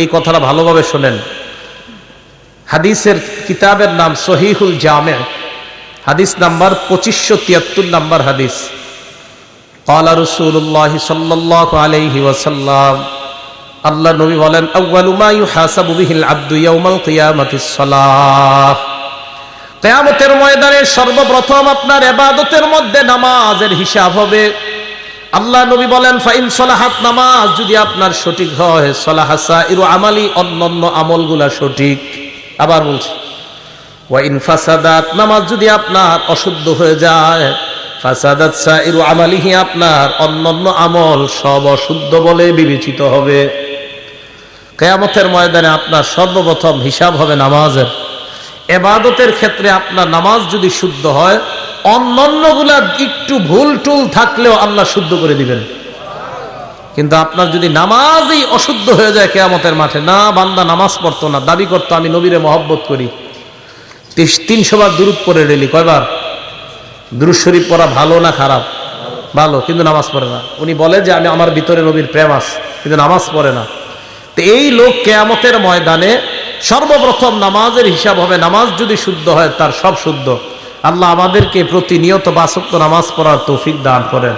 এই কথাটা ভালোভাবে শোনেন। হাদিসের কিতাবের নাম সহিহুল জামে, হাদিস নাম্বার 2573 নাম্বার হাদিস। ক্বালা রাসূলুল্লাহ সাল্লাল্লাহু আলাইহি ওয়াসাল্লাম, আল্লাহ নবী বলেন, আউয়ালু মা ইউহাসাবু বিহিল আবদু ইয়াউমাল কিয়ামাতিস সালাহ। কিয়ামতের ময়দানে সর্বপ্রথম আপনার ইবাদতের মধ্যে নামাজের হিসাব হবে। আল্লাহ নবী বলেন, ফাইন সলাহাত, নামাজ যদি আপনার সঠিক হয়, সলাহা সাইরু আমালি, অন্যান্য আমলগুলা সঠিক। আবার বলছি, ওয়া ইন ফাসাদাত, নামাজ যদি আপনার অশুদ্ধ হয়ে যায়, ফাসাদাত সাইরু আমালিহি, আপনার অন্যান্য আমল সব অশুদ্ধ বলে বিবেচিত হবে। কিয়ামতের ময়দানে আপনার সর্বপ্রথম হিসাব হবে নামাজের। ইবাদতের ক্ষেত্রে আপনার নামাজ যদি শুদ্ধ হয়, অন্যান্যগুলা একটু ভুল টুল থাকলেও আল্লাহ শুদ্ধ করে দিবেন। কিন্তু আপনার যদি নামাজই অশুদ্ধ হয়ে যায় কিয়ামতের মাঠে, না বান্দা নামাজ পড়তো না, দাবি করতো আমি নবীরে মহব্বত করি, 300 বার দুরূদ পড়ে ডেলি, কয়বার দুরূদ শরীফ পড়া ভালো না খারাপ? ভালো, কিন্তু নামাজ পড়ে না। উনি বলে যে আমি, আমার ভিতরে নবীর প্রেম আছে, কিন্তু নামাজ পড়ে না। তো এই লোক কিয়ামতের ময়দানে সর্বপ্রথম নামাজের হিসাব হবে। নামাজ যদি শুদ্ধ হয়, তার সব শুদ্ধ। আল্লাহ আমাদেরকে প্রতিনিয়ত 5 ওয়াক্ত নামাজ পড়ার তৌফিক দান করেন।